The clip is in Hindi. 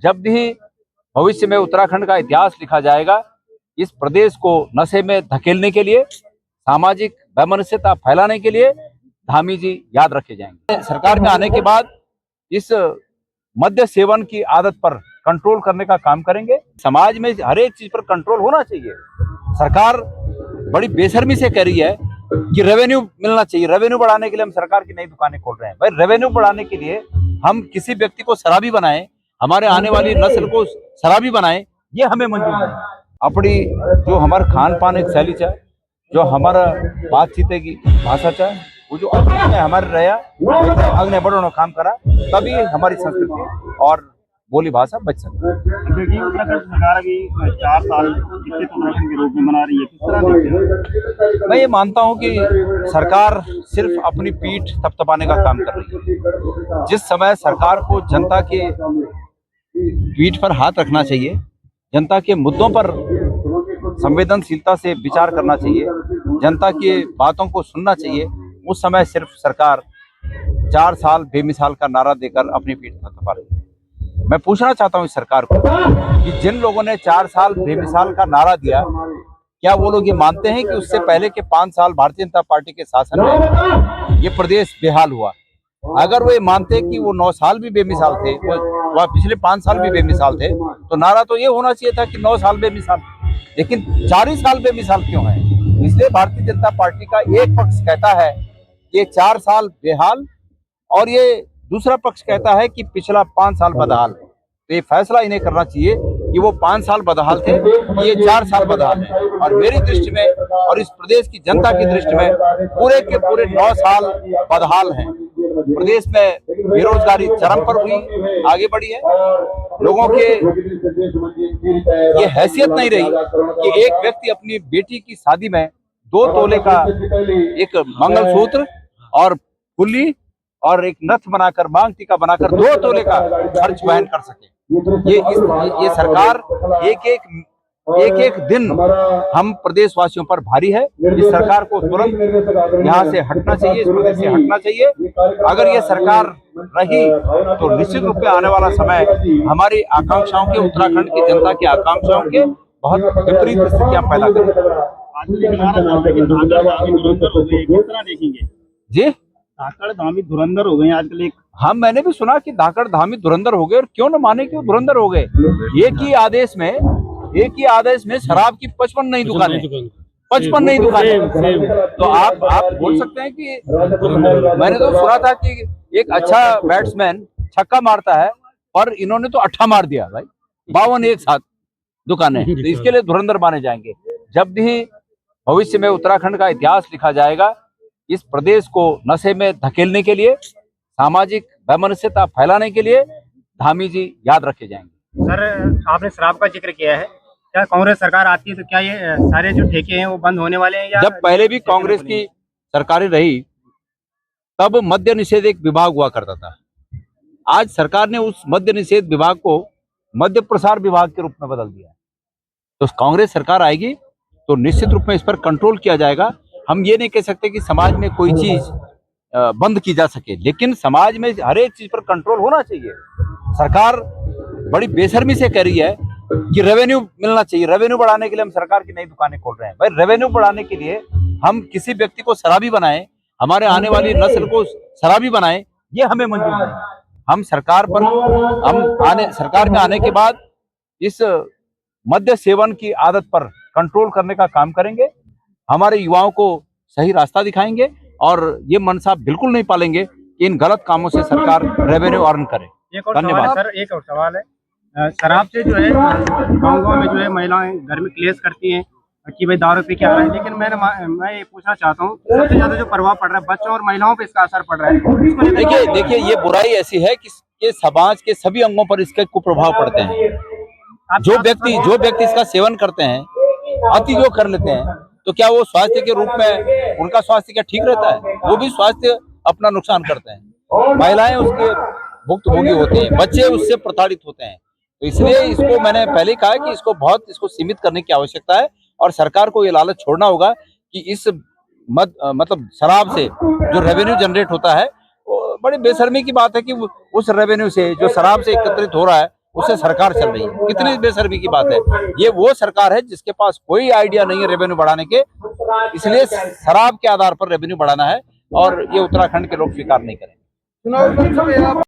जब भी भविष्य में उत्तराखंड का इतिहास लिखा जाएगा, इस प्रदेश को नशे में धकेलने के लिए, सामाजिक वैमनस्यता फैलाने के लिए धामी जी याद रखे जाएंगे। सरकार में आने के बाद इस मद्य सेवन की आदत पर कंट्रोल करने का काम करेंगे। समाज में हर एक चीज पर कंट्रोल होना चाहिए। सरकार बड़ी बेशर्मी से कह रही है कि रेवेन्यू मिलना चाहिए, रेवेन्यू बढ़ाने के लिए हम सरकार की नई दुकानें खोल रहे हैं। भाई, रेवेन्यू बढ़ाने के लिए हम किसी व्यक्ति को शराबी बनाएं, हमारे आने वाली नस्ल को शराबी बनाएं, ये हमें मंजूर नहीं है। अपनी जो हमारा खान पान एक शैली है, जो हमारा बातचीत की भाषा है, वो जो हमारे रहा अग्नि बढ़ो काम करा, तभी हमारी संस्कृति और बोली भाषा बच सकती है। देखिए, उत्तराखंड सरकार अभी 4 साल विकसित उत्तराखंड के रूप में मना रही है, किस तरह देखते हैं? मैं ये मानता हूँ कि सरकार सिर्फ अपनी पीठ थपथपाने का काम कर रही है। जिस समय सरकार को जनता के पीठ पर हाथ रखना चाहिए, जनता के मुद्दों पर संवेदनशीलता से विचार करना चाहिए, जनता की बातों को सुनना चाहिए, उस समय सिर्फ सरकार 4 साल बेमिसाल का नारा देकर अपनी पीठ थपथपा रही है। मैं पूछना चाहता हूँ इस सरकार को कि जिन लोगों ने 4 साल बेमिसाल का नारा दिया, क्या वो लोग ये मानते हैं कि उससे पहले के 5 साल भारतीय जनता पार्टी के शासन में ये प्रदेश बेहाल हुआ? अगर वो ये मानते हैं कि वो 9 साल भी बेमिसाल थे, वह पिछले 5 साल भी बेमिसाल थे, तो नारा तो ये होना चाहिए था कि 9 साल बेमिसाल, लेकिन 4 ही साल बेमिसाल क्यों है? इसलिए भारतीय जनता पार्टी का एक पक्ष कहता है ये 4 साल बेहाल, और ये दूसरा पक्ष कहता है कि पिछला 5 साल बदहाल। तो ये फैसला इन्हें करना चाहिए कि वो 5 साल बदहाल थे, ये 4 साल बदहाल है। और मेरी दृष्टि में और इस प्रदेश की जनता की दृष्टि में पूरे के पूरे 9 साल बदहाल हैं। प्रदेश में बेरोजगारी चरम पर हुई, आगे बढ़ी है। लोगों के ये हैसियत नहीं रही कि एक व्यक्ति अपनी बेटी की शादी में 2 तोले का एक मंगलसूत्र और फुल्ली और एक नथ बनाकर, मांग टीका बनाकर 2 तोले का खर्च वहन कर सके। ये सरकार एक एक दिन हम प्रदेशवासियों पर भारी है। इस सरकार को तुरंत यहाँ से हटना चाहिए, इस प्रदेश से हटना चाहिए। अगर ये सरकार रही तो निश्चित रूप में आने वाला समय हमारी आकांक्षाओं के, उत्तराखंड की जनता की आकांक्षाओं के बहुत विपरीत स्थितियां पैदा देखेंगे जी। धाकड़ धामी धुरंधर हो गए आजकल। एक मैंने भी सुना कि धाकड़ धामी धुरंधर हो गए, और क्यों न माने कि वो धुरंधर हो गए। एक ही आदेश में शराब की 55 नई दुकानें, 55 नई दुकानें। तो आप बोल सकते हैं कि मैंने तो सुना था कि एक अच्छा बैट्समैन छक्का मारता है और इन्होंने तो 8 मार दिया भाई, 52 एक साथ दुकानें। तो इसके लिए धुरंधर माने जाएंगे। जब भी भविष्य में उत्तराखंड का इतिहास लिखा जाएगा, इस प्रदेश को नशे में धकेलने के लिए, सामाजिक वैमनस्यता फैलाने के लिए धामी जी याद रखे जाएंगे। सर, आपने शराब का जिक्र किया है, क्या कांग्रेस सरकार आती है तो क्या ये सारे जो ठेके हैं वो बंद होने वाले हैं? या जब पहले भी कांग्रेस की सरकारें रही तब मद्य निषेध एक विभाग हुआ करता था। आज सरकार ने उस मद्य निषेध विभाग को मद्य प्रसार विभाग के रूप में बदल दिया है। तो कांग्रेस सरकार आएगी तो निश्चित रूप में इस पर कंट्रोल किया जाएगा। हम ये नहीं कह सकते कि समाज में कोई चीज बंद की जा सके, लेकिन समाज में हर एक चीज पर कंट्रोल होना चाहिए। सरकार बड़ी बेशर्मी से कह रही है कि रेवेन्यू मिलना चाहिए, रेवेन्यू बढ़ाने के लिए हम सरकार की नई दुकानें खोल रहे हैं। भाई, रेवेन्यू बढ़ाने के लिए हम किसी व्यक्ति को शराबी बनाएं, हमारे आने वाली नस्ल को शराबी बनाएं, ये हमें मंजूर नहीं है। हम सरकार में आने के बाद इस मद्य सेवन की आदत पर कंट्रोल करने का काम करेंगे, हमारे युवाओं को सही रास्ता दिखाएंगे और ये मनसा बिल्कुल नहीं पालेंगे कि इन गलत कामों से सरकार रेवेन्यू अर्न करे। धन्यवाद सर। एक और सवाल है, शराब से जो है गाँव में जो है महिलाएं घर में क्लेश करती हैं कि भाई दारू पी के आ रहे हैं, लेकिन मैं ये पूछना चाहता हूँ सबसे ज्यादा जो प्रभाव पड़ रहा है बच्चों और महिलाओं पे इसका असर पड़ रहा है। देखिए ये बुराई ऐसी है कि समाज के सभी अंगों पर इसके कुप्रभाव पड़ते हैं। जो व्यक्ति इसका सेवन करते हैं, अति जो कर लेते हैं, तो क्या वो स्वास्थ्य के रूप में उनका स्वास्थ्य क्या ठीक रहता है? वो भी स्वास्थ्य अपना नुकसान करते हैं। महिलाएं उसके भुक्तभोगी होते हैं, बच्चे उससे प्रताड़ित होते हैं। तो इसलिए इसको मैंने पहले कहा कि इसको सीमित करने की आवश्यकता है और सरकार को ये लालच छोड़ना होगा कि इस मतलब शराब से जो रेवेन्यू जनरेट होता है, बड़ी बेशर्मी की बात है कि उस रेवेन्यू से जो शराब से एकत्रित हो रहा है उससे सरकार चल रही है। कितनी बेशर्मी की बात है। ये वो सरकार है जिसके पास कोई आइडिया नहीं है रेवेन्यू बढ़ाने के, इसलिए शराब के आधार पर रेवेन्यू बढ़ाना है और ये उत्तराखंड के लोग स्वीकार नहीं करेंगे।